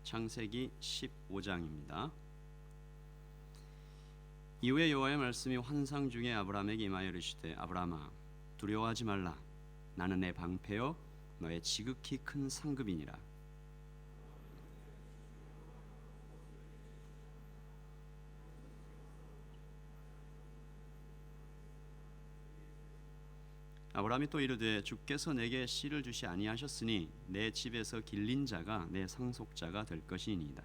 창세기 15장입니다. 이후에 여호와의 말씀이 환상 중에 아브라함에게 임하여 이르시되 아브라함아 두려워하지 말라. 나는 내 방패요 너의 지극히 큰 상급이니라. 아브라함이 또 이르되 주께서 내게 씨를 주시 아니하셨으니 내 집에서 길린 자가 내 상속자가 될 것이니이다.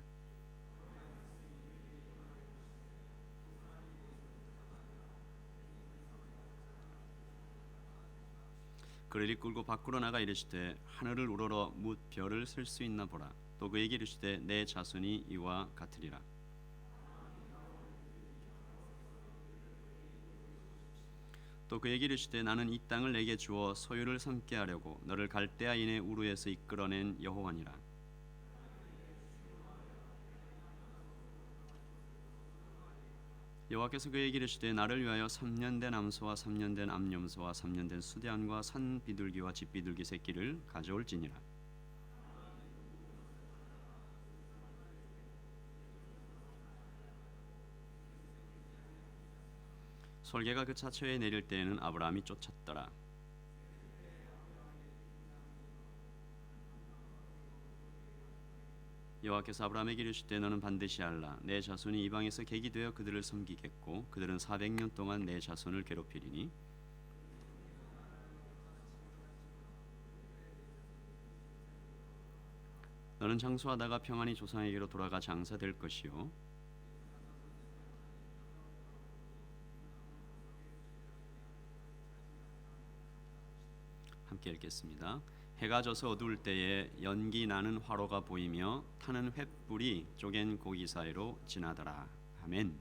그를 이끌고 밖으로 나가 이르시되 하늘을 우러러 뭇 별을 셀 수 있나 보라. 또 그에게 이르시되 내 자손이 이와 같으리라. 또 그에게 이르시되 나는 이 땅을 내게 주어 소유를 삼게 하려고 너를 갈대아인의 우르에서 이끌어낸 여호와니라. 여호와께서 그에게 이르시되 나를 위하여 3년 된 암소와 3년 된 암염소와 3년 된 수대안과 산 비둘기와 집 비둘기 새끼를 가져올지니라. 솔개가 그 차처에 내릴 때에는 아브라함이 쫓았더라. 여호와께서 아브라함에게 이르시되 너는 반드시 알라. 내 자손이 이방에서 객이 되어 그들을 섬기겠고 그들은 400년 동안 내 자손을 괴롭히리니 너는 장수하다가 평안히 조상에게로 돌아가 장사될 것이요 함께 읽겠습니다. 해가 져서 어두울 때에 연기 나는 화로가 보이며 타는 횃불이 쪼갠 고기 사이로 지나더라. 아멘.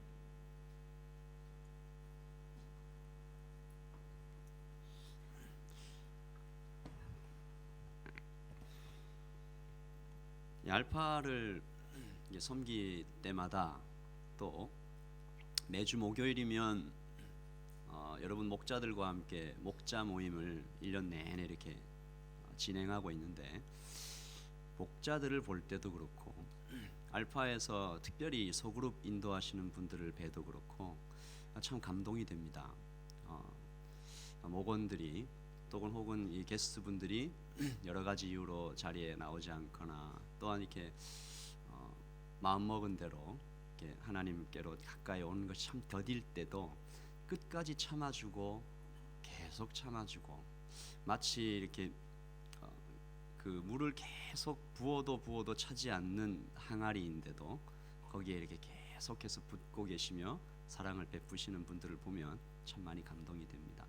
알파를 섬길 때마다 또 매주 목요일이면 여러분 목자들과 함께 목자 모임을 1년 내내 이렇게 진행하고 있는데 목자들을 볼 때도 그렇고 알파에서 특별히 소그룹 인도하시는 분들을 뵈도 그렇고 참 감동이 됩니다. 목원들이 혹은 이 게스트분들이 여러 가지 이유로 자리에 나오지 않거나 또한 이렇게 마음먹은 대로 이렇게 하나님께로 가까이 오는 것이 참 더딜 때도 끝까지 참아주고 계속 참아주고 마치 이렇게 그 물을 계속 부어도 차지 않는 항아리인데도 거기에 이렇게 계속해서 붓고 계시며 사랑을 베푸시는 분들을 보면 참 많이 감동이 됩니다.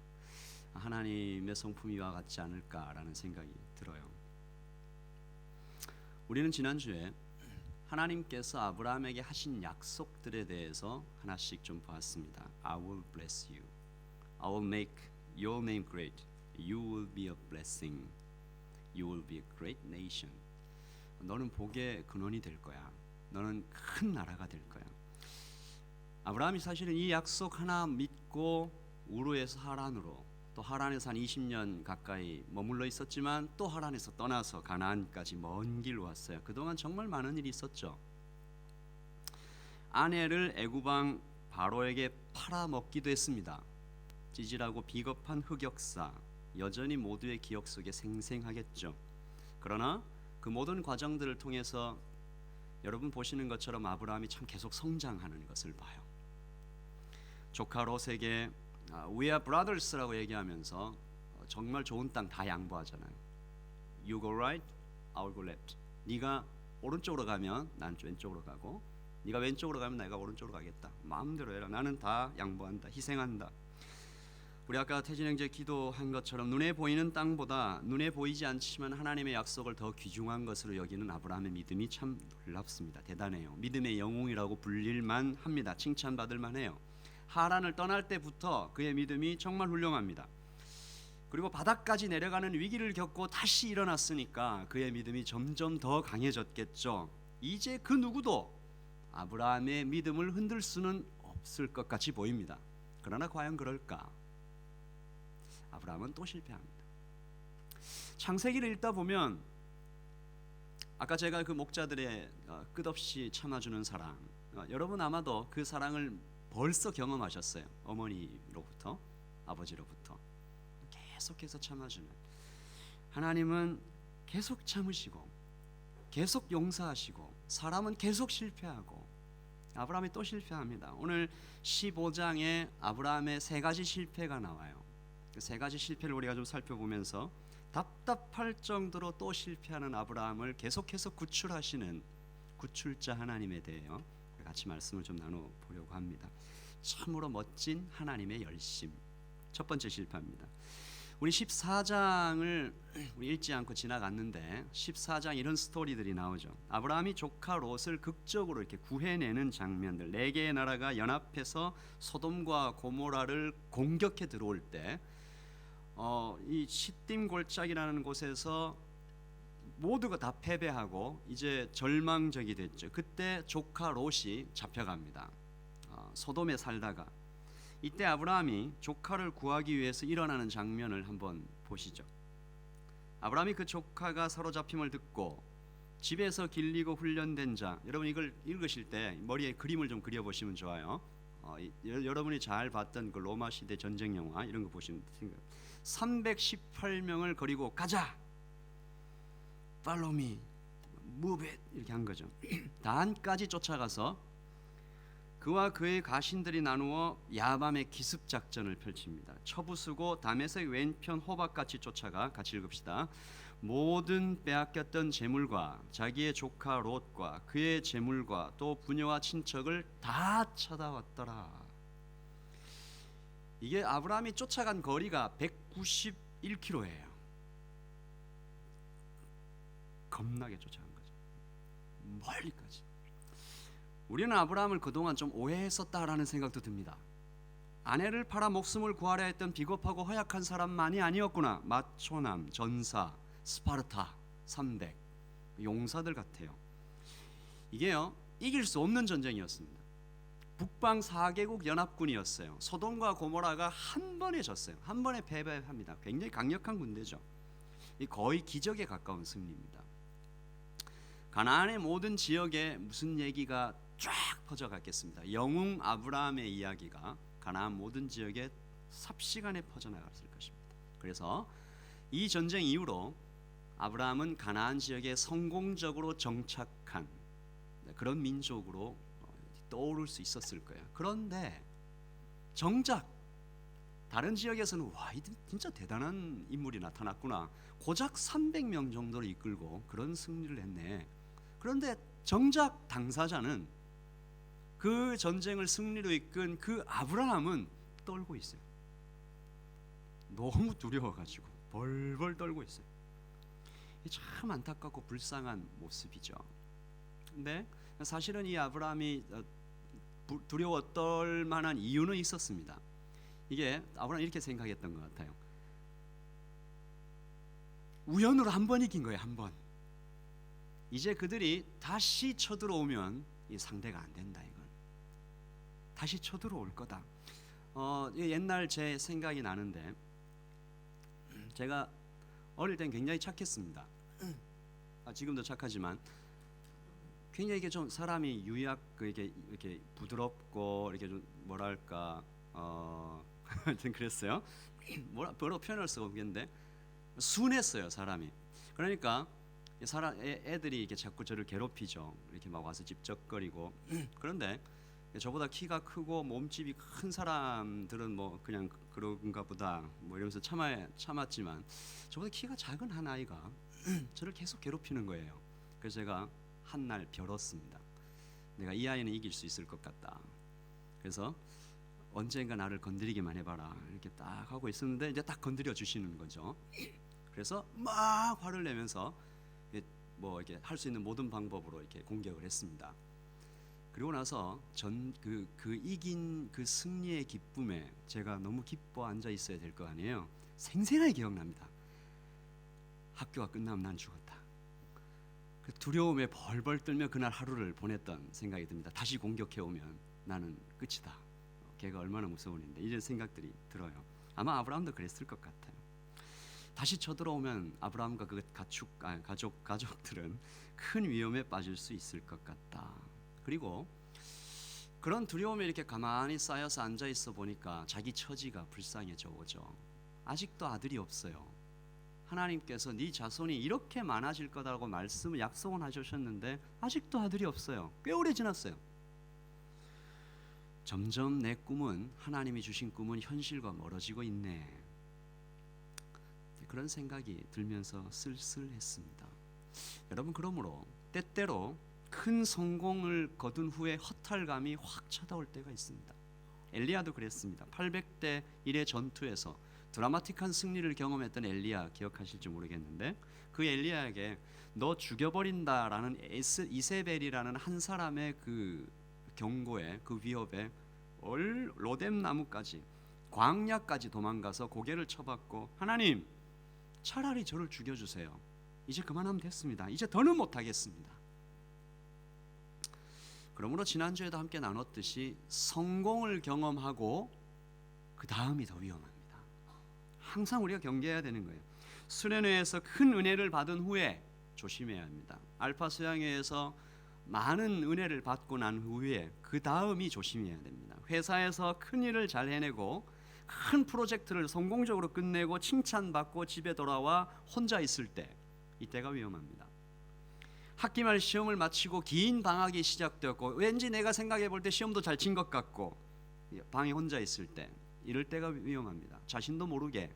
하나님의 성품이와 같지 않을까라는 생각이 들어요. 우리는 지난주에 하나님께서 아브라함에게 하신 약속들에 대해서 하나씩 좀 보았습니다. I will bless you. I will make your name great. You will be a blessing. You will be a great nation. 너는 복의 근원이 될 거야. 너는 큰 나라가 될 거야. 아브라함이 사실은 이 약속 하나 믿고 우르에서 하란으로 또 하란에서 한 20년 가까이 머물러 있었지만 또 하란에서 떠나서 가나안까지 먼 길 왔어요. 그동안 정말 많은 일이 있었죠. 아내를 애굽왕 바로에게 팔아먹기도 했습니다. 찌질하고 비겁한 흑역사 여전히 모두의 기억 속에 생생하겠죠. 그러나 그 모든 과정들을 통해서 여러분 보시는 것처럼 아브라함이 참 계속 성장하는 것을 봐요. 조카 롯에게 We are brothers라고 얘기하면서 정말 좋은 땅 다 양보하잖아요. You go right, I will go left. 네가 오른쪽으로 가면 난 왼쪽으로 가고 네가 왼쪽으로 가면 내가 오른쪽으로 가겠다. 마음대로 해라. 나는 다 양보한다. 희생한다. 우리 아까 태진형제 기도한 것처럼 눈에 보이는 땅보다 눈에 보이지 않지만 하나님의 약속을 더 귀중한 것으로 여기는 아브라함의 믿음이 참 놀랍습니다. 대단해요. 믿음의 영웅이라고 불릴만 합니다. 칭찬받을 만해요. 하란을 떠날 때부터 그의 믿음이 정말 훌륭합니다. 그리고 바닥까지 내려가는 위기를 겪고 다시 일어났으니까 그의 믿음이 점점 더 강해졌겠죠. 이제 그 누구도 아브라함의 믿음을 흔들 수는 없을 것 같이 보입니다. 그러나 과연 그럴까? 아브라함은 또 실패합니다. 창세기를 읽다 보면 아까 제가 그 목자들의 끝없이 참아주는 사랑, 여러분 아마도 그 사랑을 벌써 경험하셨어요. 어머니로부터, 아버지로부터 계속해서 참아주는 하나님은 계속 참으시고 계속 용서하시고 사람은 계속 실패하고 아브라함이 또 실패합니다. 오늘 15장에 아브라함의 세 가지 실패가 나와요. 그 세 가지 실패를 우리가 좀 살펴보면서 답답할 정도로 또 실패하는 아브라함을 계속해서 구출하시는 구출자 하나님에 대해요 같이 말씀을 좀 나눠보려고 합니다. 참으로 멋진 하나님의 열심. 첫 번째 실패입니다. 우리 14장을 우리 읽지 않고 지나갔는데 14장 이런 스토리들이 나오죠. 아브라함이 조카 롯을 극적으로 이렇게 구해내는 장면들. 네 개의 나라가 연합해서 소돔과 고모라를 공격해 들어올 때 이 시딤 골짜기라는 곳에서 모두가 다 패배하고 이제 절망적이 됐죠. 그때 조카 롯이 잡혀갑니다. 소돔에 살다가 이때 아브라함이 조카를 구하기 위해서 일어나는 장면을 한번 보시죠. 아브라함이 그 조카가 사로잡힘을 듣고 집에서 길리고 훈련된 자, 여러분 이걸 읽으실 때 머리에 그림을 좀 그려보시면 좋아요. 여러분이 잘 봤던 그 로마 시대 전쟁 영화 이런 거 보시면 318명을 거리고 가자, follow me, move it 이렇게 한 거죠. 단까지 쫓아가서 그와 그의 가신들이 나누어 야밤의 기습 작전을 펼칩니다. 처부수고 다메섹 왼편 호박같이 쫓아가 같이 읽읍시다. 모든 빼앗겼던 재물과 자기의 조카 롯과 그의 재물과 또 부녀와 친척을 다 찾아왔더라. 이게 아브라함이 쫓아간 거리가 191km예요. 겁나게 쫓아간 거죠. 멀리까지. 우리는 아브라함을 그동안 좀 오해했었다라는 생각도 듭니다. 아내를 팔아 목숨을 구하려 했던 비겁하고 허약한 사람만이 아니었구나. 마초남, 전사, 스파르타, 300 용사들 같아요. 이게요 이길 수 없는 전쟁이었습니다. 북방 4개국 연합군이었어요. 소돔과 고모라가 한 번에 졌어요. 한 번에 패배합니다. 굉장히 강력한 군대죠. 거의 기적에 가까운 승리입니다. 가나안의 모든 지역에 무슨 얘기가 쫙 퍼져갔겠습니다. 영웅 아브라함의 이야기가 가나안 모든 지역에 삽시간에 퍼져나갔을 것입니다. 그래서 이 전쟁 이후로 아브라함은 가나안 지역에 성공적으로 정착한 그런 민족으로 떠오를 수 있었을 거예요. 그런데 정작 다른 지역에서는 와, 이 진짜 대단한 인물이 나타났구나. 고작 300명 정도를 이끌고 그런 승리를 했네. 그런데 정작 당사자는 그 전쟁을 승리로 이끈 그 아브라함은 떨고 있어요. 너무 두려워가지고 벌벌 떨고 있어요. 참 안타깝고 불쌍한 모습이죠. 근데 사실은 이 아브라함이 두려워 떨 만한 이유는 있었습니다. 이게 아브라함이 이렇게 생각했던 것 같아요. 우연으로 한 번 이긴 거예요. 한 번. 이제 그들이 다시 쳐들어오면 이 상대가 안 된다. 이건 다시 쳐들어올 거다. 옛날 제 생각이 나는데 제가 어릴 땐 굉장히 착했습니다. 지금도 착하지만 굉장히 이게 좀 사람이 이렇게 부드럽고 이렇게 좀 뭐랄까 하여튼 그랬어요. 뭐라고 표현할 수가 없겠는데 순했어요 사람이. 그러니까 애들이 이렇게 자꾸 저를 괴롭히죠. 이렇게 막 와서 집적거리고. 그런데 저보다 키가 크고 몸집이 큰 사람들은 뭐 그냥 그런가 보다 뭐 이러면서 참았지만 저보다 키가 작은 한 아이가 저를 계속 괴롭히는 거예요. 그래서 제가 한날 벼렀습니다. 내가 이 아이는 이길 수 있을 것 같다. 그래서 언젠가 나를 건드리기만 해봐라 이렇게 딱 하고 있었는데 이제 딱 건드려 주시는 거죠. 그래서 막 화를 내면서 뭐 이렇게 할 수 있는 모든 방법으로 이렇게 공격을 했습니다. 그리고 나서 그 이긴 그 승리의 기쁨에 제가 너무 기뻐 앉아 있어야 될 거 아니에요. 생생하게 기억납니다. 학교가 끝나면 난 죽었다. 그 두려움에 벌벌 떨며 그날 하루를 보냈던 생각이 듭니다. 다시 공격해 오면 나는 끝이다. 걔가 얼마나 무서운 일인데 이런 생각들이 들어요. 아마 아브라함도 그랬을 것 같아요. 다시 쳐들어오면 아브라함과 그 가족들은 큰 위험에 빠질 수 있을 것 같다. 그리고 그런 두려움에 이렇게 가만히 쌓여서 앉아 있어 보니까 자기 처지가 불쌍해져 오죠. 아직도 아들이 없어요. 하나님께서 네 자손이 이렇게 많아질 거다라고 말씀을 약속은 하셨는데 아직도 아들이 없어요. 꽤 오래 지났어요. 점점 내 꿈은, 하나님이 주신 꿈은 현실과 멀어지고 있네. 그런 생각이 들면서 쓸쓸했습니다. 여러분, 그러므로 때때로 큰 성공을 거둔 후에 허탈감이 확 찾아올 때가 있습니다. 엘리야도 그랬습니다. 800대 1의 전투에서 드라마틱한 승리를 경험했던 엘리야 기억하실지 모르겠는데, 그 엘리야에게 너 죽여버린다라는 이세벨이라는 한 사람의 그 경고에, 그 위협에 로뎀 나무까지, 광야까지 도망가서 고개를 쳐박고, 하나님 차라리 저를 죽여주세요. 이제 그만하면 됐습니다. 이제 더는 못하겠습니다. 그러므로 지난주에도 함께 나눴듯이 성공을 경험하고 그 다음이 더 위험합니다. 항상 우리가 경계해야 되는 거예요. 수련회에서 큰 은혜를 받은 후에 조심해야 합니다. 알파 수양회에서 많은 은혜를 받고 난 후에 그 다음이 조심해야 됩니다. 회사에서 큰 일을 잘 해내고 큰 프로젝트를 성공적으로 끝내고 칭찬받고 집에 돌아와 혼자 있을 때, 이때가 위험합니다. 학기 말 시험을 마치고 긴 방학이 시작되었고 왠지 내가 생각해 볼 때 시험도 잘 친 것 같고 방에 혼자 있을 때, 이럴 때가 위험합니다. 자신도 모르게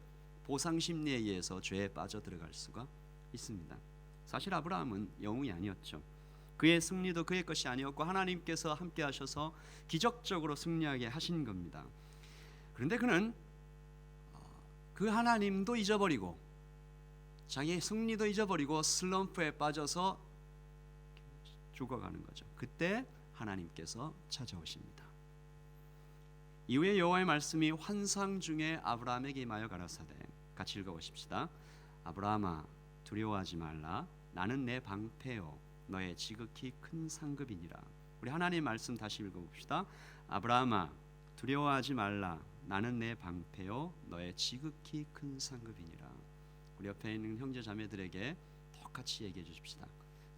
보상 심리에 의해서 죄에 빠져 들어갈 수가 있습니다. 사실 아브라함은 영웅이 아니었죠. 그의 승리도 그의 것이 아니었고 하나님께서 함께 하셔서 기적적으로 승리하게 하신 겁니다. 그런데 그는 그 하나님도 잊어버리고 자기의 승리도 잊어버리고 슬럼프에 빠져서 죽어가는 거죠. 그때 하나님께서 찾아오십니다. 이후에 여호와의 말씀이 환상 중에 아브라함에게 임하여 가라사대, 같이 읽어보십시다. 아브라함아 두려워하지 말라. 나는 내 방패요 너의 지극히 큰 상급이니라. 우리 하나님의 말씀 다시 읽어봅시다. 아브라함아 두려워하지 말라. 나는 내 방패요 너의 지극히 큰 상급이니라. 우리 옆에 있는 형제 자매들에게 똑같이 얘기해 주십시다.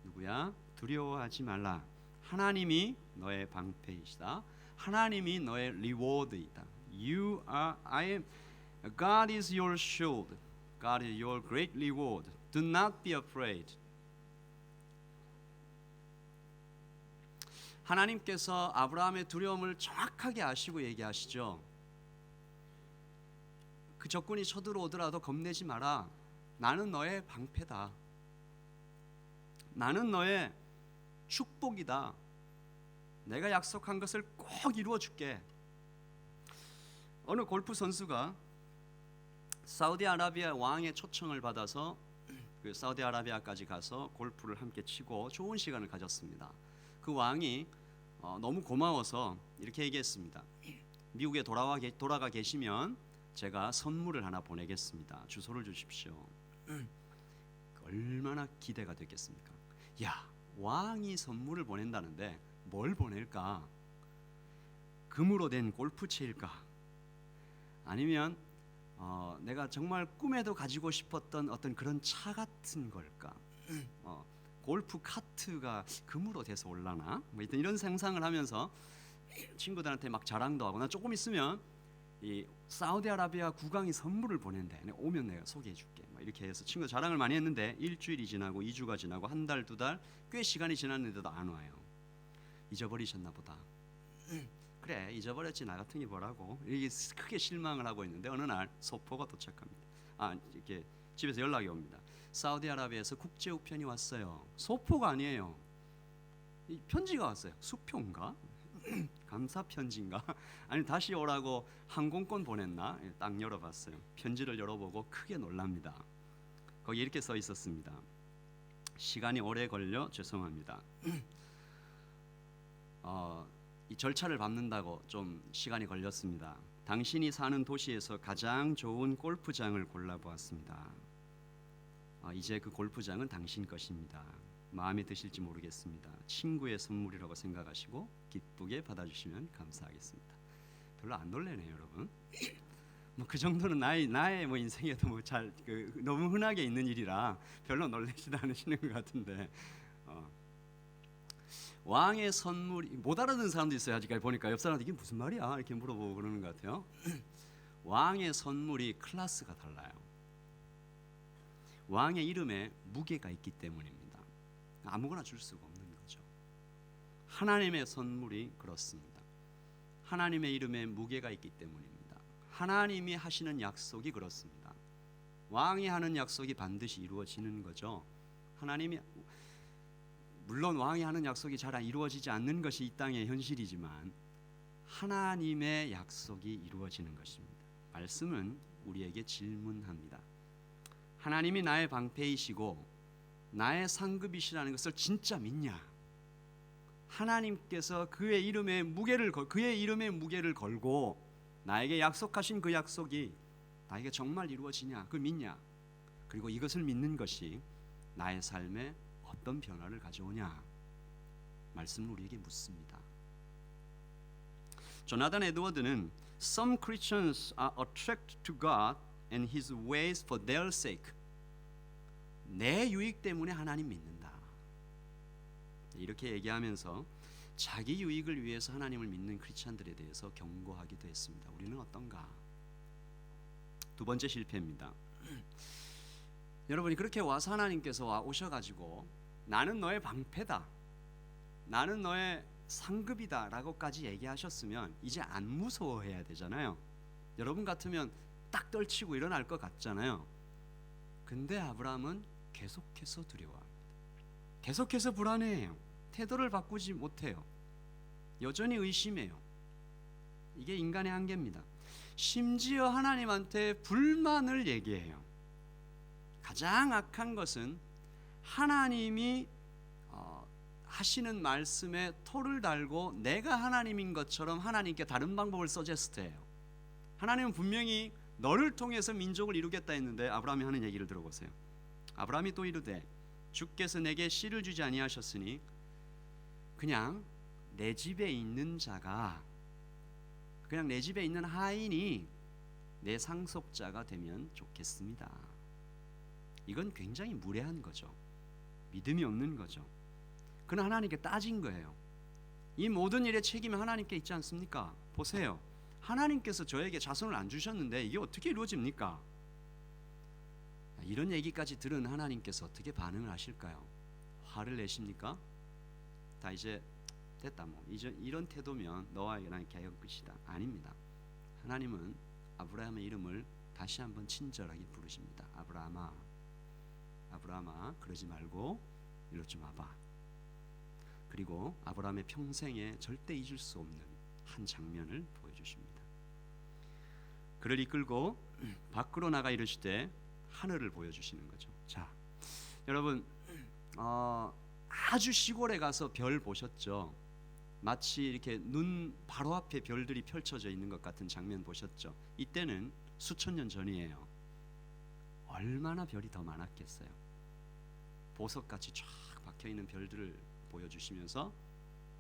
누구야? 두려워하지 말라. 하나님이 너의 방패이시다. 하나님이 너의 리워드이다. God is your shield. God is your great reward. Do not be afraid. 하나님께서 아브라함의 두려움을 정확하게 아시고 얘기하시죠. 그 적군이 쳐들어오더라도 겁내지 마라. 나는 너의 방패다. 나는 너의 축복이다. 내가 약속한 것을 꼭 이루어 줄게. 어느 골프 선수가 사우디아라비아 왕의 초청을 받아서 그 사우디아라비아까지 가서 골프를 함께 치고 좋은 시간을 가졌습니다. 그 왕이 너무 고마워서 이렇게 얘기했습니다. 미국에 돌아가 계시면 제가 선물을 하나 보내겠습니다. 주소를 주십시오. 얼마나 기대가 됐겠습니까? 야, 왕이 선물을 보낸다는데 뭘 보낼까? 금으로 된 골프채일까? 아니면 내가 정말 꿈에도 가지고 싶었던 어떤 그런 차 같은 걸까? 골프 카트가 금으로 돼서 올라나? 뭐 이런 상상을 하면서 친구들한테 막 자랑도 하고, 나 조금 있으면 이 사우디아라비아 국왕이 선물을 보낸대. 오면 내가 소개해줄게. 이렇게 해서 친구 자랑을 많이 했는데 일주일이 지나고 2주가 지나고 한 달, 2달 꽤 시간이 지났는데도 안 와요. 잊어버리셨나 보다. 그래, 잊어버렸지 나 같은 게 뭐라고. 이게 크게 실망을 하고 있는데 어느 날 소포가 도착합니다. 이렇게 집에서 연락이 옵니다. 사우디아라비아에서 국제 우편이 왔어요. 소포가 아니에요. 이 편지가 왔어요. 수표인가? 감사 편지인가? 아니 다시 오라고 항공권 보냈나? 딱 열어봤어요. 편지를 열어보고 크게 놀랍니다. 거기 이렇게 써 있었습니다. 시간이 오래 걸려 죄송합니다. 이 절차를 밟는다고 좀 시간이 걸렸습니다. 당신이 사는 도시에서 가장 좋은 골프장을 골라보았습니다. 이제 그 골프장은 당신 것입니다. 마음에 드실지 모르겠습니다. 친구의 선물이라고 생각하시고 기쁘게 받아주시면 감사하겠습니다. 별로 안 놀래네요, 여러분. 뭐 그 정도는 나의 뭐 인생에도 뭐 잘 너무 흔하게 있는 일이라 별로 놀라지도 않으시는 것 같은데 왕의 선물이 못 알아듣는 사람도 있어요. 아직까지 보니까 옆 사람한테 이게 무슨 말이야 이렇게 물어보고 그러는 것 같아요. 왕의 선물이 클래스가 달라요. 왕의 이름에 무게가 있기 때문입니다. 아무거나 줄 수가 없는 거죠. 하나님의 선물이 그렇습니다. 하나님의 이름에 무게가 있기 때문입니다. 하나님이 하시는 약속이 그렇습니다. 왕이 하는 약속이 반드시 이루어지는 거죠. 하나님이 물론 왕이 하는 약속이 잘 이루어지지 않는 것이 이 땅의 현실이지만 하나님의 약속이 이루어지는 것입니다. 말씀은 우리에게 질문합니다. 하나님이 나의 방패이시고 나의 상급이시라는 것을 진짜 믿냐? 하나님께서 그의 이름에 무게를 걸고 나에게 약속하신 그 약속이 나에게 정말 이루어지냐? 그걸 믿냐? 그리고 이것을 믿는 것이 나의 삶에 어떤 변화를 가져오냐? 말씀은 우리에게 묻습니다. 조나단 에드워드는 Some Christians are attracted to God and His ways for their sake. 내 유익 때문에 하나님 믿는다. 이렇게 얘기하면서 자기 유익을 위해서 하나님을 믿는 크리스찬들에 대해서 경고하기도 했습니다. 우리는 어떤가? 두 번째 실패입니다. 여러분이 그렇게 와서 하나님께서 오셔가지고 나는 너의 방패다, 나는 너의 상급이다 라고까지 얘기하셨으면 이제 안 무서워해야 되잖아요. 여러분 같으면 딱 떨치고 일어날 것 같잖아요. 근데 아브라함은 계속해서 두려워합니다. 계속해서 불안해해요. 태도를 바꾸지 못해요. 여전히 의심해요. 이게 인간의 한계입니다. 심지어 하나님한테 불만을 얘기해요. 가장 악한 것은 하나님이 하시는 말씀에 토를 달고 내가 하나님인 것처럼 하나님께 다른 방법을 서제스트해요. 하나님은 분명히 너를 통해서 민족을 이루겠다 했는데 아브라함이 하는 얘기를 들어보세요. 아브라함이 또 이르되 주께서 내게 씨를 주지 아니하셨으니 그냥 내 집에 있는 자가, 그냥 내 집에 있는 하인이 내 상속자가 되면 좋겠습니다. 이건 굉장히 무례한 거죠. 믿음이 없는 거죠. 그는 하나님께 따진 거예요. 이 모든 일의 책임이 하나님께 있지 않습니까? 보세요. 하나님께서 저에게 자손을 안 주셨는데 이게 어떻게 이루어집니까? 이런 얘기까지 들은 하나님께서 어떻게 반응을 하실까요? 화를 내십니까? 다 이제 됐다 뭐 이제 이런 태도면 너와 나의 개혁 끝이다. 아닙니다. 하나님은 아브라함의 이름을 다시 한번 친절하게 부르십니다. 아브라함아, 아브라함아, 그러지 말고 이리로 좀 와봐. 그리고 아브라함의 평생에 절대 잊을 수 없는 한 장면을 보여주십니다. 그를 이끌고 밖으로 나가 이르시되 하늘을 보여주시는 거죠. 자, 여러분 아주 시골에 가서 별 보셨죠? 마치 이렇게 눈 바로 앞에 별들이 펼쳐져 있는 것 같은 장면 보셨죠? 이때는 수천 년 전이에요. 얼마나 별이 더 많았겠어요. 보석같이 쫙 박혀있는 별들을 보여주시면서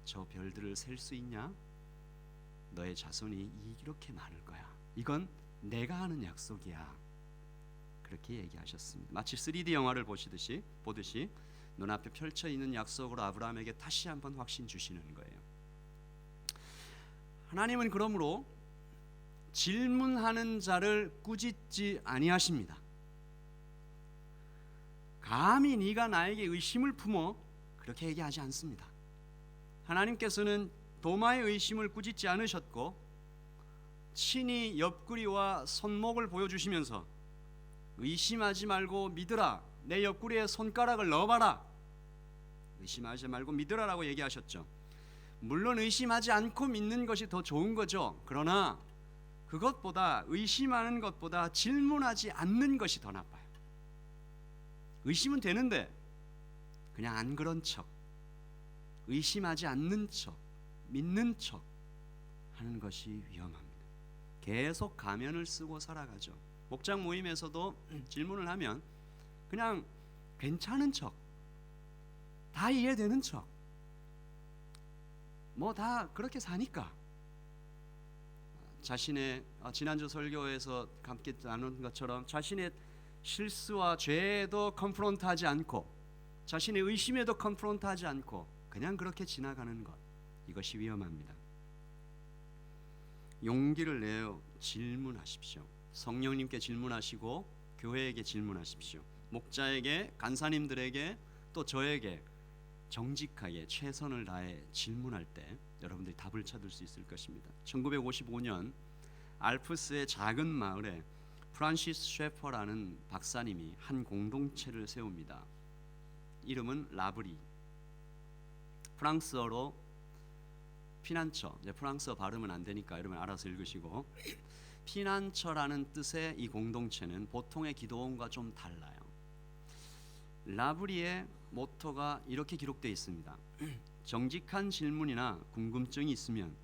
저 별들을 셀 수 있냐? 너의 자손이 이렇게 많을 거야. 이건 내가 하는 약속이야. 그렇게 얘기하셨습니다. 마치 3D 영화를 보듯이 눈앞에 펼쳐 있는 약속으로 아브라함에게 다시 한번 확신 주시는 거예요. 하나님은 그러므로 질문하는 자를 꾸짖지 아니하십니다. 감히 네가 나에게 의심을 품어 그렇게 얘기하지 않습니다. 하나님께서는 도마의 의심을 꾸짖지 않으셨고 친히 옆구리와 손목을 보여주시면서 의심하지 말고 믿으라, 내 옆구리에 손가락을 넣어봐라, 의심하지 말고 믿으라라고 얘기하셨죠. 물론 의심하지 않고 믿는 것이 더 좋은 거죠. 그러나 그것보다, 의심하는 것보다 질문하지 않는 것이 더 나빠요. 의심은 되는데 그냥 안 그런 척, 의심하지 않는 척, 믿는 척 하는 것이 위험합니다. 계속 가면을 쓰고 살아가죠. 목장 모임에서도 질문을 하면 그냥 괜찮은 척, 다 이해되는 척, 뭐 다 그렇게 사니까 자신의 지난주 설교에서 함께 나눈 것처럼 자신의 실수와 죄에도 컨프런트하지 않고 자신의 의심에도 컨프런트하지 않고 그냥 그렇게 지나가는 것, 이것이 위험합니다. 용기를 내어 질문하십시오. 성령님께 질문하시고 교회에게 질문하십시오. 목자에게, 간사님들에게, 또 저에게 정직하게 최선을 다해 질문할 때 여러분들이 답을 찾을 수 있을 것입니다. 1955년 알프스의 작은 마을에 프란시스 셰퍼라는 박사님이 한 공동체를 세웁니다. 이름은 라브리. 프랑스어로 피난처, 프랑스어 발음은 안 되니까 여러분 알아서 읽으시고, 피난처라는 뜻의 이 공동체는 보통의 기도원과 좀 달라요. 라브리의 모토가 이렇게 기록되어 있습니다. 정직한 질문이나 궁금증이 있으면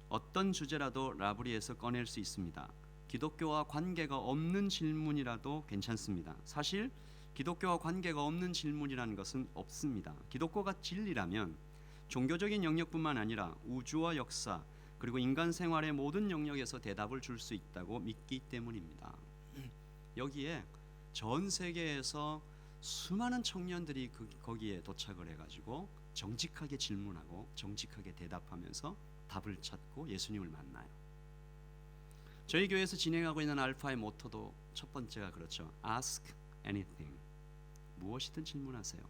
어떤 주제라도 라브리에서 꺼낼 수 있습니다. 기독교와 관계가 없는 질문이라도 괜찮습니다. 사실 기독교와 관계가 없는 질문이라는 것은 없습니다. 기독교가 진리라면 종교적인 영역뿐만 아니라 우주와 역사 그리고 인간 생활의 모든 영역에서 대답을 줄 수 있다고 믿기 때문입니다. 여기에 전 세계에서 수많은 청년들이 거기에 도착을 해가지고 정직하게 질문하고 정직하게 대답하면서 답을 찾고 예수님을 만나요. 저희 교회에서 진행하고 있는 알파의 모토도 첫 번째가 그렇죠. Ask anything. 무엇이든 질문하세요.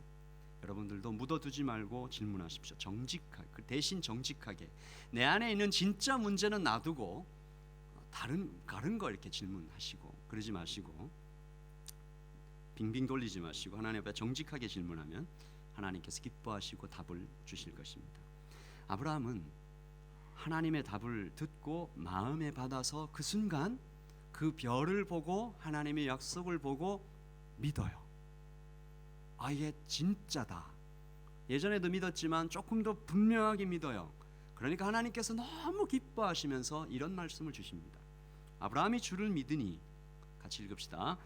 여러분들도 묻어두지 말고 질문하십시오. 정직하게, 대신 정직하게 내 안에 있는 진짜 문제는 놔두고 다른 거 이렇게 질문하시고 그러지 마시고 빙빙 돌리지 마시고 하나님 앞에 정직하게 질문하면 하나님께서 기뻐하시고 답을 주실 것입니다. 아브라함은 하나님의 답을 듣고 마음에 받아서 그 순간 그 별을 보고 하나님의 약속을 보고 믿어요. 아, 이게 진짜다. 예전에도 믿었지만 조금 더 분명하게 믿어요. 그러니까 하나님께서 너무 기뻐하시면서 이런 말씀을 주십니다. 아브라함이 주를 믿으니, 같이 읽읍시다.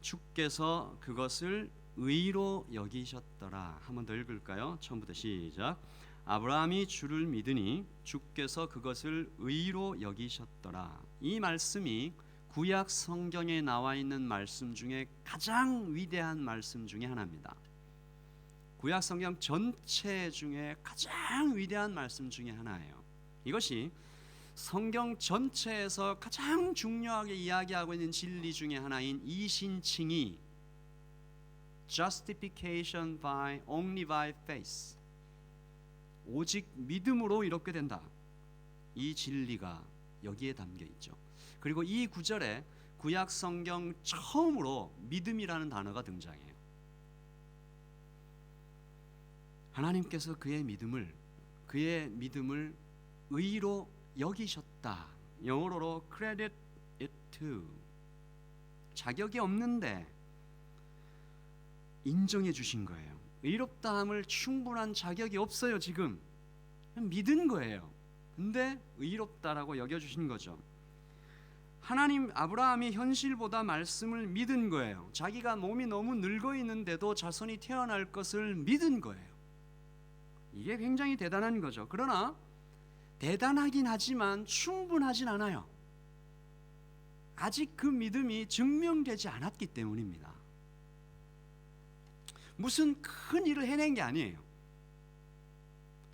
주께서 그것을 의로 여기셨더라. 한 번 더 읽을까요? 처음부터 시작. 아브라함이 주를 믿으니 주께서 그것을 의로 여기셨더라. 이 말씀이 구약 성경에 나와 있는 말씀 중에 가장 위대한 말씀 중에 하나입니다. 구약 성경 전체 중에 가장 위대한 말씀 중에 하나예요. 이것이 성경 전체에서 가장 중요하게 이야기하고 있는 진리 중에 하나인 이신칭이 Justification by only by faith, 오직 믿음으로 이렇게 된다. 이 진리가 여기에 담겨 있죠. 그리고 이 구절에 구약 성경 처음으로 믿음이라는 단어가 등장해요. 하나님께서 그의 믿음을 의로 여기셨다. 영어로 credit it to, 자격이 없는데 인정해 주신 거예요. 의롭다함을 충분한 자격이 없어요. 지금 그냥 믿은 거예요. 근데 의롭다라고 여겨주신 거죠. 하나님, 아브라함이 현실보다 말씀을 믿은 거예요. 자기가 몸이 너무 늙어 있는데도 자손이 태어날 것을 믿은 거예요. 이게 굉장히 대단한 거죠. 그러나 대단하긴 하지만 충분하진 않아요. 아직 그 믿음이 증명되지 않았기 때문입니다. 무슨 큰 일을 해낸 게 아니에요.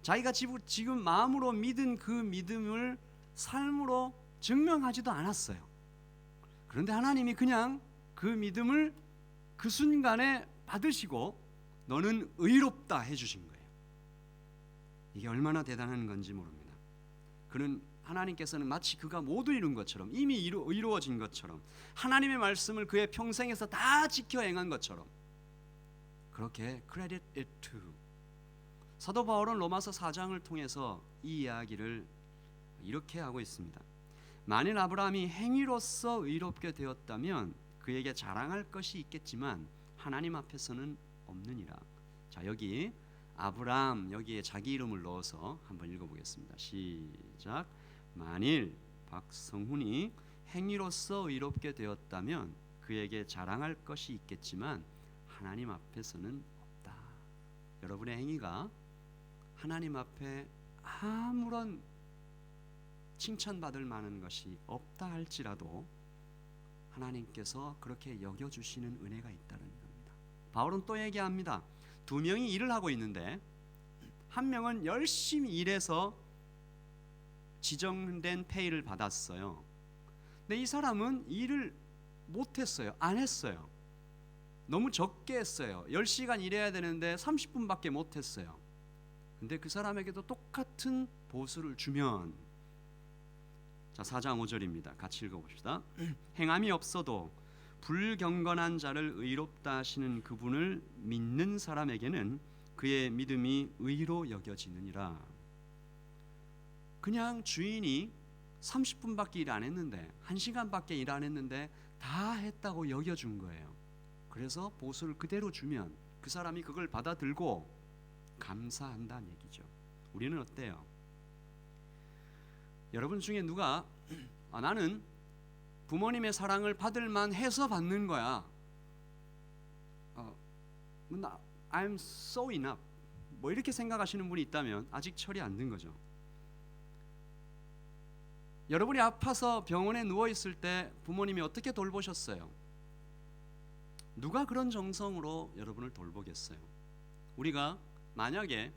자기가 지금 마음으로 믿은 그 믿음을 삶으로 증명하지도 않았어요. 그런데 하나님이 그냥 그 믿음을 그 순간에 받으시고 너는 의롭다 해주신 거예요. 이게 얼마나 대단한 건지 모릅니다. 하나님께서는 마치 그가 모두 이룬 것처럼, 이미 의로워진 것처럼, 하나님의 말씀을 그의 평생에서 다 지켜 행한 것처럼 그렇게 credit it to. 사도 바울은 로마서 4장을 통해서 이 이야기를 이렇게 하고 있습니다. 만일 아브라함이 행위로서 의롭게 되었다면 그에게 자랑할 것이 있겠지만 하나님 앞에서는 없느니라. 자, 여기 아브라함, 여기에 자기 이름을 넣어서 한번 읽어보겠습니다. 시작. 만일 박성훈이 행위로서 의롭게 되었다면 그에게 자랑할 것이 있겠지만 하나님 앞에서는 없다. 여러분의 행위가 하나님 앞에 아무런 칭찬받을 만한 것이 없다 할지라도 하나님께서 그렇게 여겨주시는 은혜가 있다는 겁니다. 바울은 또 얘기합니다. 두 명이 일을 하고 있는데 한 명은 열심히 일해서 지정된 페이를 받았어요. 근데 이 사람은 일을 못했어요. 안 했어요. 너무 적게 했어요. 10시간 일해야 되는데 30분밖에 못했어요. 근데 그 사람에게도 똑같은 보수를 주면, 자 4장 5절입니다. 같이 읽어봅시다. 행함이 없어도 불경건한 자를 의롭다 하시는 그분을 믿는 사람에게는 그의 믿음이 의로 여겨지느니라. 그냥 주인이 30분밖에 일 안 했는데 1시간밖에 일 안 했는데 다 했다고 여겨준 거예요. 그래서 보수를 그대로 주면 그 사람이 그걸 받아들고 감사한다는 얘기죠. 우리는 어때요? 여러분 중에 누가 나는 부모님의 사랑을 받을 만해서 받는 거야. I'm so enough. 뭐 이렇게 생각하시는 분이 있다면 아직 철이 안 든 거죠. 여러분이 아파서 병원에 누워 있을 때 부모님이 어떻게 돌보셨어요? 누가 그런 정성으로 여러분을 돌보겠어요? 우리가 만약에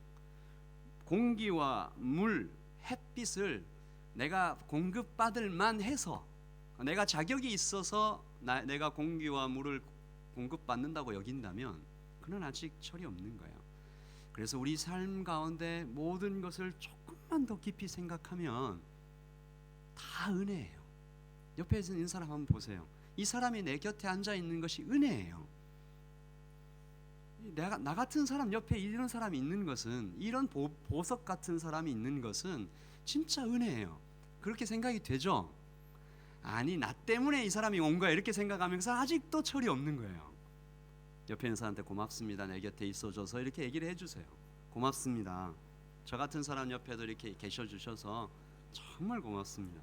공기와 물, 햇빛을 내가 공급받을 만해서, 내가 자격이 있어서 내가 공기와 물을 공급받는다고 여긴다면 그는 아직 철이 없는 거예요. 그래서 우리 삶 가운데 모든 것을 조금만 더 깊이 생각하면 다 은혜예요. 옆에 있는 사람 한번 보세요. 이 사람이 내 곁에 앉아 있는 것이 은혜예요. 나 같은 사람 옆에 이런 사람이 있는 것은, 이런 보석 같은 사람이 있는 것은 진짜 은혜예요. 그렇게 생각이 되죠? 아니 나 때문에 이 사람이 온 거야 이렇게 생각하면서 아직도 철이 없는 거예요. 옆에 있는 사람한테 고맙습니다. 내 곁에 있어줘서 이렇게 얘기를 해주세요. 고맙습니다. 저 같은 사람 옆에도 이렇게 계셔주셔서 정말 고맙습니다.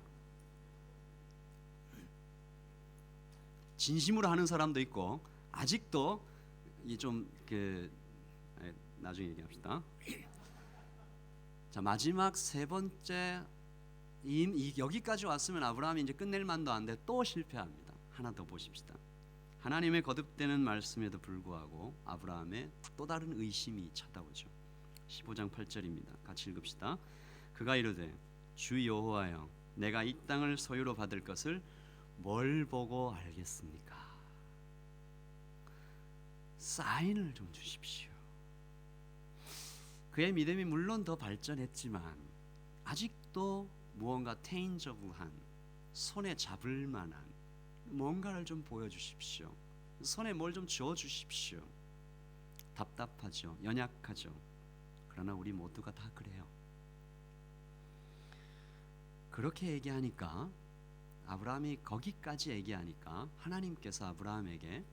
진심으로 하는 사람도 있고 아직도 나중에 얘기합시다. 자 마지막 세 번째, 여기까지 왔으면 아브라함이 이제 끝낼 만도 한데 또 실패합니다. 하나 더 보십시다. 하나님의 거듭되는 말씀에도 불구하고 아브라함의 또 다른 의심이 찾아오죠. 15장 8절입니다. 같이 읽읍시다. 그가 이르되 주 여호와여 내가 이 땅을 소유로 받을 것을 뭘 보고 알겠습니까? 사인을 좀 주십시오. 그의 믿음이 물론 더 발전했지만 아직도 무언가 테인저블한, 손에 잡을 만한 뭔가를 좀 보여주십시오. 손에 뭘 좀 쥐어주십시오. 답답하죠. 연약하죠. 그러나 우리 모두가 다 그래요. 그렇게 얘기하니까, 아브라함이 거기까지 얘기하니까 하나님께서 아브라함에게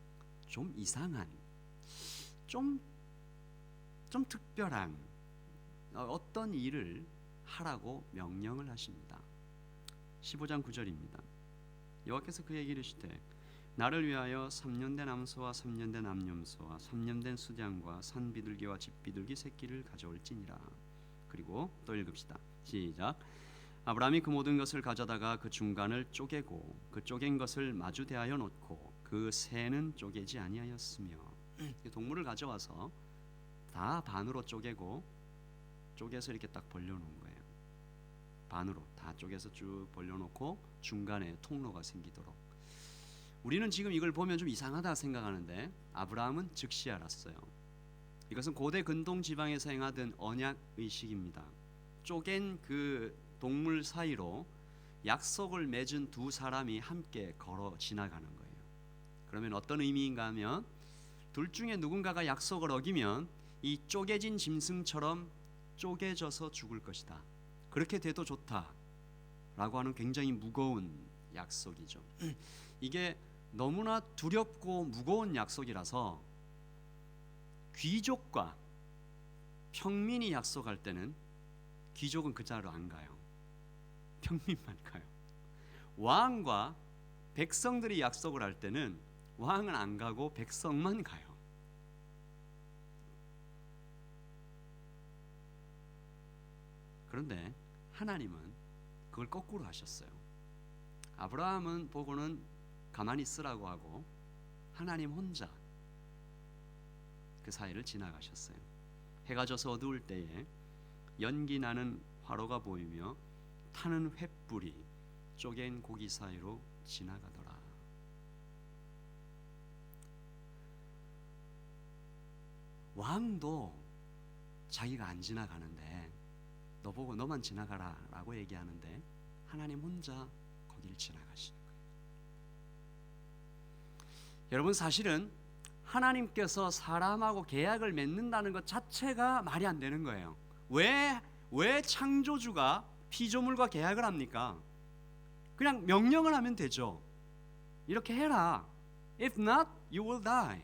좀 이상한, 좀 특별한 어떤 일을 하라고 명령을 하십니다. 15장 9절입니다. 여호와께서 그에게 이르시되 나를 위하여 3년 된 암소와 3년 된 암염소와 3년 된 수장과 산 비둘기와 집 비둘기 새끼를 가져올지니라. 그리고 또 읽읍시다. 시작. 아브라함이 그 모든 것을 가져다가 그 중간을 쪼개고 그 쪼갠 것을 마주 대하여 놓고 그 새는 쪼개지 아니하였으며. 동물을 가져와서 다 반으로 쪼개고 쪼개서 이렇게 딱 벌려놓은 거예요. 반으로 다 쪼개서 쭉 벌려놓고 중간에 통로가 생기도록. 우리는 지금 이걸 보면 좀 이상하다 생각하는데 아브라함은 즉시 알았어요. 이것은 고대 근동 지방에서 행하던 언약 의식입니다. 쪼갠 그 동물 사이로 약속을 맺은 두 사람이 함께 걸어 지나가는 거예요. 그러면 어떤 의미인가 하면 둘 중에 누군가가 약속을 어기면 이 쪼개진 짐승처럼 쪼개져서 죽을 것이다. 그렇게 돼도 좋다라고 하는 굉장히 무거운 약속이죠. 이게 너무나 두렵고 무거운 약속이라서 귀족과 평민이 약속할 때는 귀족은 그 자리로 안 가요. 평민만 가요. 왕과 백성들이 약속을 할 때는 왕은 안 가고 백성만 가요. 그런데 하나님은 그걸 거꾸로 하셨어요. 아브라함은 보고는 가만히 있으라고 하고 하나님 혼자 그 사이를 지나가셨어요. 해가 져서 어두울 때에 연기 나는 화로가 보이며 타는 횃불이 쪼갠 고기 사이로 지나가더라. 왕도 자기가 안 지나가는데 너 보고 너만 지나가라 라고 얘기하는데 하나님 혼자 거기를 지나가시는 거예요. 여러분, 사실은 하나님께서 사람하고 계약을 맺는다는 것 자체가 말이 안 되는 거예요. 왜 창조주가 피조물과 계약을 합니까? 그냥 명령을 하면 되죠. 이렇게 해라. If not, you will die.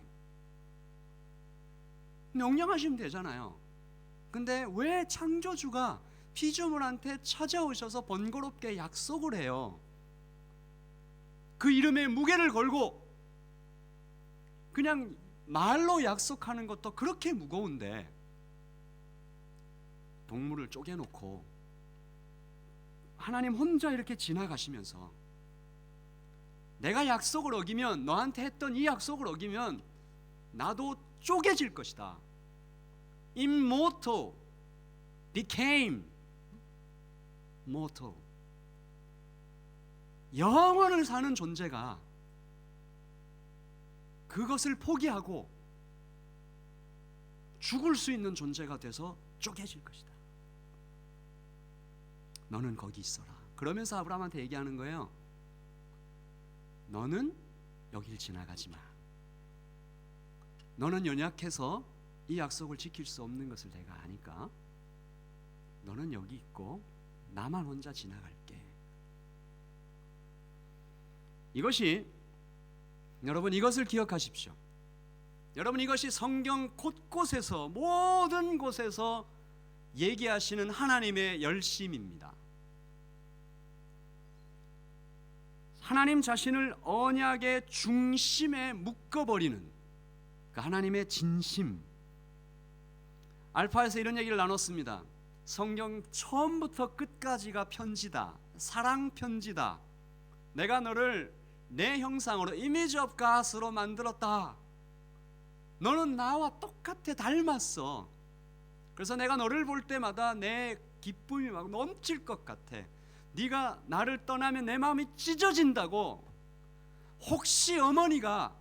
명령하시면 되잖아요. 근데 왜 창조주가 피조물한테 찾아오셔서 번거롭게 약속을 해요? 그 이름에 무게를 걸고 그냥 말로 약속하는 것도 그렇게 무거운데 동물을 쪼개놓고 하나님 혼자 이렇게 지나가시면서 내가 약속을 어기면, 너한테 했던 이 약속을 어기면 나도 쪼개질 것이다. Immortal became mortal. 영원을 사는 존재가 그것을 포기하고 죽을 수 있는 존재가 돼서 쪼개질 것이다. 너는 거기 있어라. 그러면서 아브라함한테 얘기하는 거예요. 너는 여길 지나가지 마. 너는 연약해서 이 약속을 지킬 수 없는 것을 내가 아니까 너는 여기 있고 나만 혼자 지나갈게. 여러분, 이것을 기억하십시오. 여러분, 이것이 성경 곳곳에서, 모든 곳에서 얘기하시는 하나님의 열심입니다. 하나님 자신을 언약의 중심에 묶어버리는 그 하나님의 진심. 알파에서 이런 얘기를 나눴습니다. 성경 처음부터 끝까지가 편지다. 사랑 편지다. 내가 너를 내 형상으로, 이미지 오브 갓으로 만들었다. 너는 나와 똑같아, 닮았어. 그래서 내가 너를 볼 때마다 내 기쁨이 막 넘칠 것 같아. 네가 나를 떠나면 내 마음이 찢어진다고. 혹시 어머니가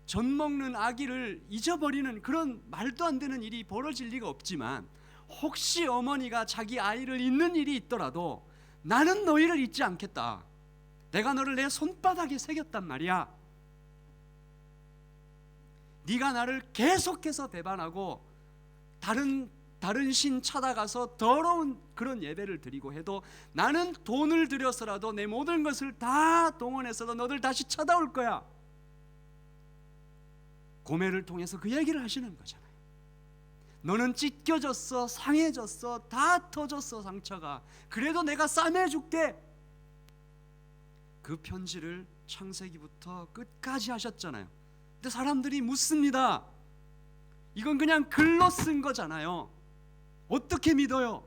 젖 먹는 아기를 잊어버리는 그런 말도 안 되는 일이 벌어질 리가 없지만, 혹시 어머니가 자기 아이를 잊는 일이 있더라도 나는 너희를 잊지 않겠다. 내가 너를 내 손바닥에 새겼단 말이야. 네가 나를 계속해서 배반하고 다른 신 찾아가서 더러운 그런 예배를 드리고 해도 나는 돈을 들여서라도 내 모든 것을 다 동원해서도 너를 다시 찾아올 거야. 고멜을 통해서 그 얘기를 하시는 거잖아요. 너는 찢겨졌어, 상해졌어, 다 터졌어, 상처가. 그래도 내가 싸매줄게. 그 편지를 창세기부터 끝까지 하셨잖아요. 근데 사람들이 묻습니다. 이건 그냥 글로 쓴 거잖아요. 어떻게 믿어요?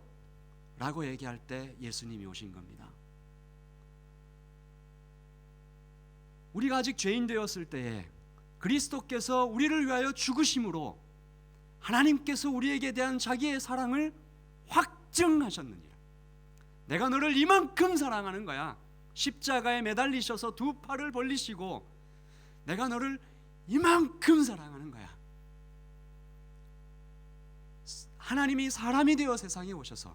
라고 얘기할 때 예수님이 오신 겁니다. 우리가 아직 죄인 되었을 때에 그리스도께서 우리를 위하여 죽으심으로 하나님께서 우리에게 대한 자기의 사랑을 확증하셨느니라. 내가 너를 이만큼 사랑하는 거야. 십자가에 매달리셔서 두 팔을 벌리시고 내가 너를 이만큼 사랑하는 거야. 하나님이 사람이 되어 세상에 오셔서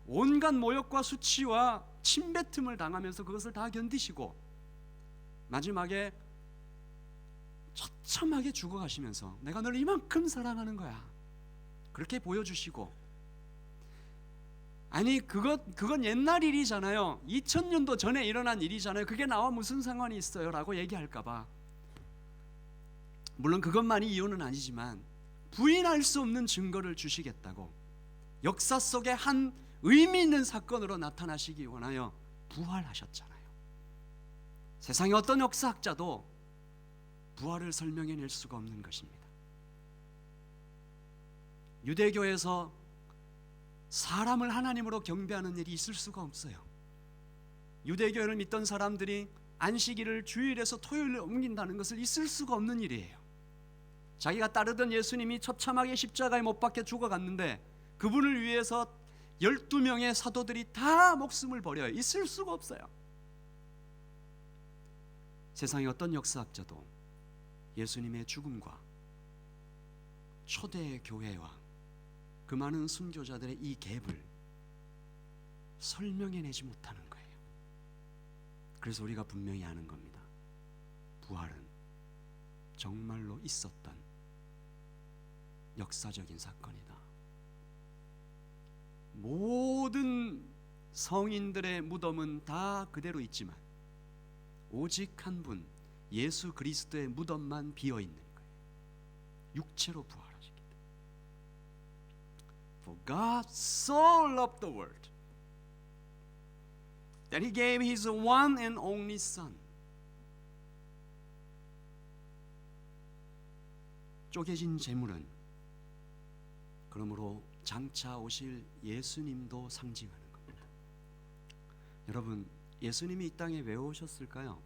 온갖 모욕과 수치와 침뱉음을 당하면서 그것을 다 견디시고 마지막에 처참하게 죽어가시면서 내가 너를 이만큼 사랑하는 거야. 그렇게 보여주시고, 아니 그건 옛날 일이잖아요. 2000년도 전에 일어난 일이잖아요. 그게 나와 무슨 상관이 있어요? 라고 얘기할까봐, 물론 그것만이 이유는 아니지만 부인할 수 없는 증거를 주시겠다고 역사 속에 한 의미 있는 사건으로 나타나시기 원하여 부활하셨잖아요. 세상의 어떤 역사학자도 부활을 설명해낼 수가 없는 것입니다. 유대교에서 사람을 하나님으로 경배하는 일이 있을 수가 없어요. 유대교를 믿던 사람들이 안식일을 주일에서 토요일에 옮긴다는 것을 있을 수가 없는 일이에요. 자기가 따르던 예수님이 처참하게 십자가에 못 박혀 죽어갔는데 그분을 위해서 12명의 사도들이 다 목숨을 버려요. 있을 수가 없어요. 세상의 어떤 역사학자도 예수님의 죽음과 초대 교회와 그 많은 순교자들의 이 갭을 설명해내지 못하는 거예요. 그래서 우리가 분명히 아는 겁니다. 부활은 정말로 있었던 역사적인 사건이다. 모든 성인들의 무덤은 다 그대로 있지만 오직 한 분, 예수 그리스도의 무덤만 비어있는 거예요. 육체로 부활하시기 때문에. For God so loved the world that He gave His one and only Son. 쪼개진 재물은 그러므로 장차 오실 예수님도 상징하는 겁니다. 여러분, 예수님이 이 땅에 왜 오셨을까요?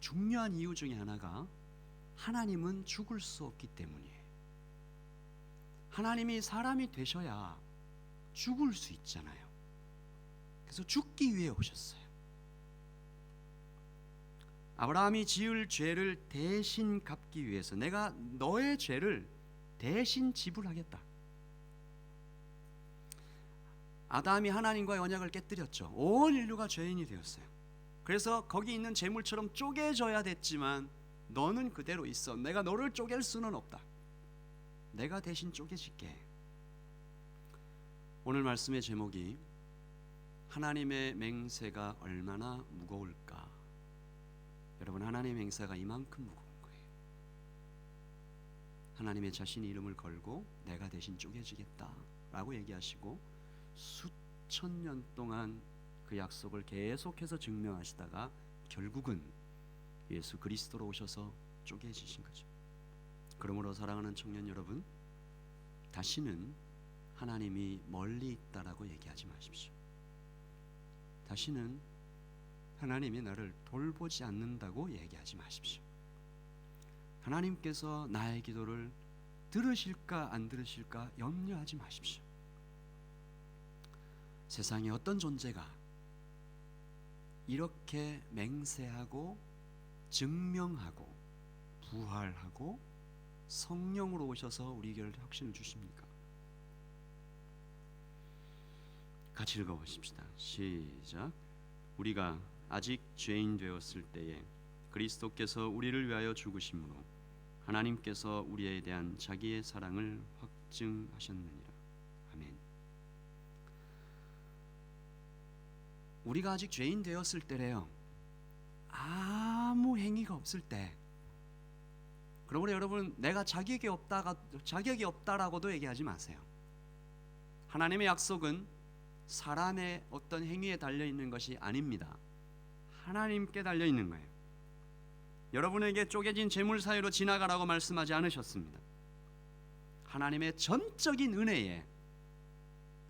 중요한 이유 중에 하나가 하나님은 죽을 수 없기 때문이에요. 하나님이 사람이 되셔야 죽을 수 있잖아요. 그래서 죽기 위해 오셨어요. 아브라함이 지을 죄를 대신 갚기 위해서 내가 너의 죄를 대신 지불하겠다. 아담이 하나님과의 언약을 깨뜨렸죠. 온 인류가 죄인이 되었어요. 그래서 거기 있는 재물처럼 쪼개져야 됐지만 너는 그대로 있어. 내가 너를 쪼갤 수는 없다. 내가 대신 쪼개질게. 오늘 말씀의 제목이 하나님의 맹세가 얼마나 무거울까. 여러분, 하나님의 맹세가 이만큼 무거운 거예요. 하나님의 자신의 이름을 걸고 내가 대신 쪼개지겠다라고 얘기하시고 수천 년 동안 그 약속을 계속해서 증명하시다가 결국은 예수 그리스도로 오셔서 쪼개지신 거죠. 그러므로 사랑하는 청년 여러분, 다시는 하나님이 멀리 있다라고 얘기하지 마십시오. 다시는 하나님이 나를 돌보지 않는다고 얘기하지 마십시오. 하나님께서 나의 기도를 들으실까 안 들으실까 염려하지 마십시오. 세상에 어떤 존재가 이렇게 맹세하고 증명하고 부활하고 성령으로 오셔서 우리에게 혁신을 주십니까? 같이 읽어보십시다. 시작. 우리가 아직 죄인 되었을 때에 그리스도께서 우리를 위하여 죽으심으로 하나님께서 우리에 대한 자기의 사랑을 확증하셨느니라. 아멘. 우리가 아직 죄인 되었을 때래요. 아무 행위가 없을 때. 그러므로 여러분, 내가 자격이 없다라고도 얘기하지 마세요. 하나님의 약속은 사람의 어떤 행위에 달려 있는 것이 아닙니다. 하나님께 달려 있는 거예요. 여러분에게 쪼개진 재물 사이로 지나가라고 말씀하지 않으셨습니다. 하나님의 전적인 은혜에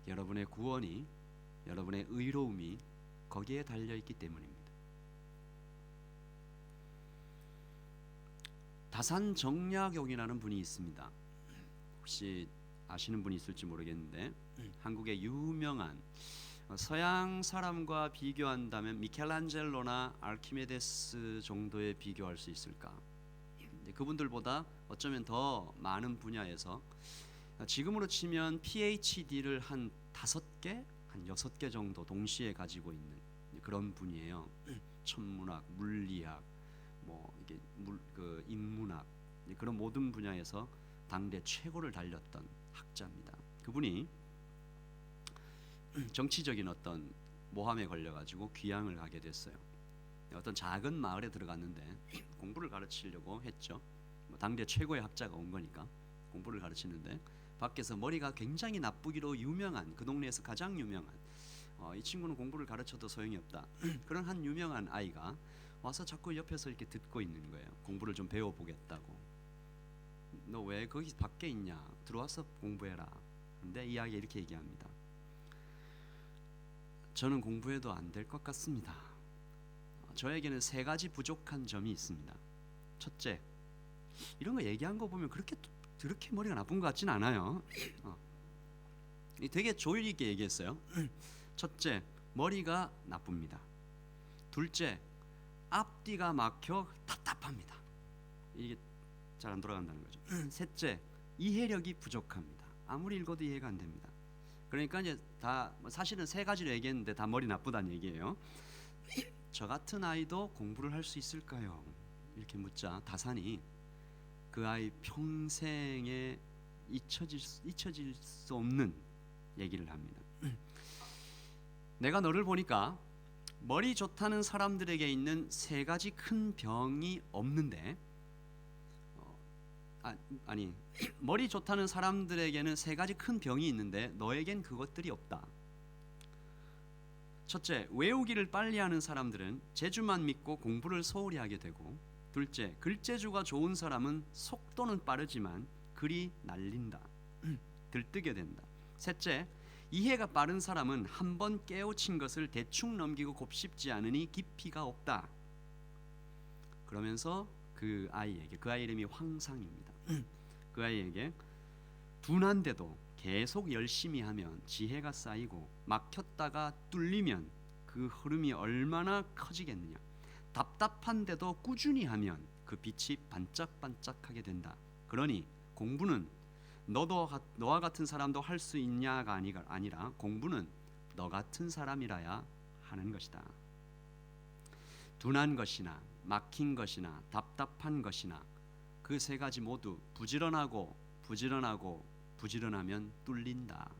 여러분의 구원이, 여러분의 의로움이 거기에 달려 있기 때문입니다. 다산정약용이라는 분이 있습니다. 혹시 아시는 분이 있을지 모르겠는데 한국의 유명한, 서양 사람과 비교한다면 미켈란젤로나 아르키메데스 정도에 비교할 수 있을까? 그분들보다 어쩌면 더 많은 분야에서 지금으로 치면 PhD를 한 5개, 한 6개 정도 동시에 가지고 있는 그런 분이에요. 천문학, 물리학, 뭐 이게 인문학, 그런 모든 분야에서 당대 최고를 달렸던 학자입니다. 그분이 정치적인 어떤 모함에 걸려가지고 귀향을 가게 됐어요. 어떤 작은 마을에 들어갔는데 공부를 가르치려고 했죠. 당대 최고의 학자가 온 거니까 공부를 가르치는데 밖에서 머리가 굉장히 나쁘기로 유명한, 그 동네에서 가장 유명한, 이 친구는 공부를 가르쳐도 소용이 없다 그런 한 유명한 아이가 와서 자꾸 옆에서 이렇게 듣고 있는 거예요. 공부를 좀 배워보겠다고. 너 왜 거기 밖에 있냐? 들어와서 공부해라. 근데 이야기 이렇게 얘기합니다. 저는 공부해도 안 될 것 같습니다. 저에게는 세 가지 부족한 점이 있습니다. 첫째, 이런 거 얘기한 거 보면 그렇게 머리가 나쁜 것 같진 않아요. 되게 조일 있게 얘기했어요. 첫째, 머리가 나쁩니다. 둘째, 앞뒤가 막혀 답답합니다. 이게 잘 안 돌아간다는 거죠. 셋째, 이해력이 부족합니다. 아무리 읽어도 이해가 안 됩니다. 그러니까 이제 다 사실은 세 가지로 얘기했는데 다 머리 나쁘다는 얘기예요. 저 같은 아이도 공부를 할 수 있을까요? 이렇게 묻자 다산이 그 아이 평생에 잊혀질 수 없는 얘기를 합니다. 내가 너를 보니까 머리 좋다는 사람들에게 있는 세 가지 큰 병이 없는데 아니 머리 좋다는 사람들에게는 세 가지 큰 병이 있는데 너에겐 그것들이 없다. 첫째, 외우기를 빨리 하는 사람들은 재주만 믿고 공부를 소홀히 하게 되고, 둘째, 글재주가 좋은 사람은 속도는 빠르지만 글이 날린다. 들뜨게 된다. 셋째, 이해가 빠른 사람은 한 번 깨우친 것을 대충 넘기고 곱씹지 않으니 깊이가 없다. 그러면서 그 아이 이름이 황상입니다. 그 아이에게 둔한데도 계속 열심히 하면 지혜가 쌓이고 막혔다가 뚫리면 그 흐름이 얼마나 커지겠느냐. 답답한데도 꾸준히 하면 그 빛이 반짝반짝하게 된다. 그러니 공부는 너와 같은 사람도 할 수 있냐가 아니라 공부는 너 같은 사람이라야 하는 것이다. 둔한 것이나 막힌 것이나 답답한 것이나 그 세 가지 모두 부지런하면 뚫린다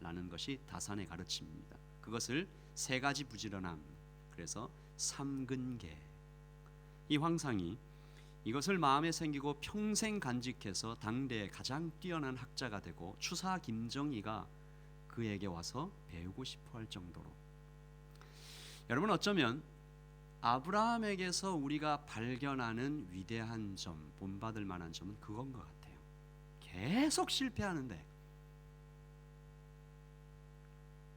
라는 것이 다산의 가르침입니다. 그것을 세 가지 부지런함, 그래서 삼근계. 이 황상이 이것을 마음에 새기고 평생 간직해서 당대의 가장 뛰어난 학자가 되고 추사 김정희가 그에게 와서 배우고 싶어 할 정도로. 여러분, 어쩌면 아브라함에게서 우리가 발견하는 위대한 점, 본받을 만한 점은 그건 것 같아요. 계속 실패하는데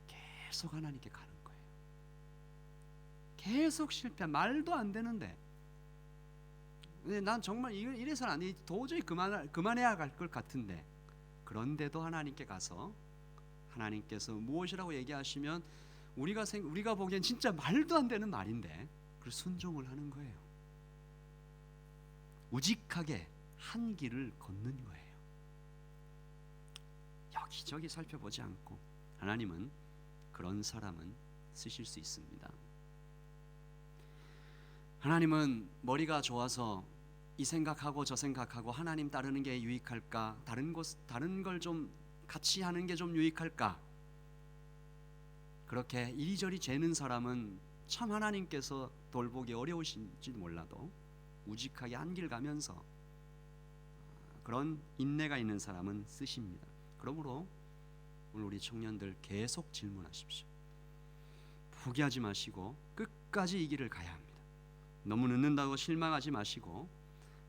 계속 하나님께 가는 거예요. 계속 실패, 말도 안 되는데. 근데 난 정말 이래서는 안 돼. 도저히 그만해야 할 것 같은데. 그런데도 하나님께 가서 하나님께서 무엇이라고 얘기하시면 우리가 보기엔 진짜 말도 안 되는 말인데 그걸 순종을 하는 거예요. 우직하게 한 길을 걷는 거예요. 여기저기 살펴보지 않고. 하나님은 그런 사람은 쓰실 수 있습니다. 하나님은 머리가 좋아서 이 생각하고 저 생각하고 하나님 따르는 게 유익할까? 다른 걸 좀 같이 하는 게 좀 유익할까? 그렇게 이리저리 재는 사람은 참 하나님께서 돌보기 어려우신지 몰라도 우직하게 한 길 가면서 그런 인내가 있는 사람은 쓰십니다. 그러므로 오늘 우리 청년들 계속 질문하십시오. 포기하지 마시고 끝까지 이 길을 가야 합니다. 너무 늦는다고 실망하지 마시고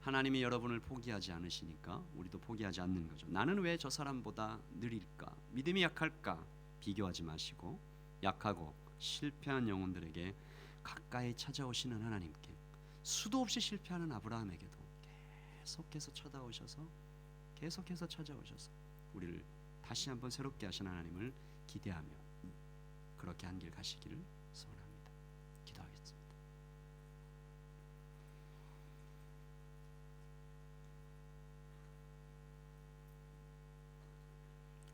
하나님이 여러분을 포기하지 않으시니까 우리도 포기하지 않는 거죠. 나는 왜 저 사람보다 느릴까? 믿음이 약할까? 비교하지 마시고 약하고 실패한 영혼들에게 가까이 찾아오시는 하나님께, 수도 없이 실패하는 아브라함에게도 계속해서 찾아오셔서 우리를 다시 한번 새롭게 하시는 하나님을 기대하며 그렇게 한 길 가시기를 소원합니다. 기도하겠습니다.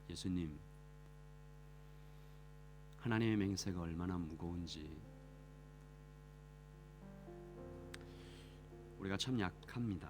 예수님, 하나님의 맹세가 얼마나 무거운지 우리가 참 약합니다.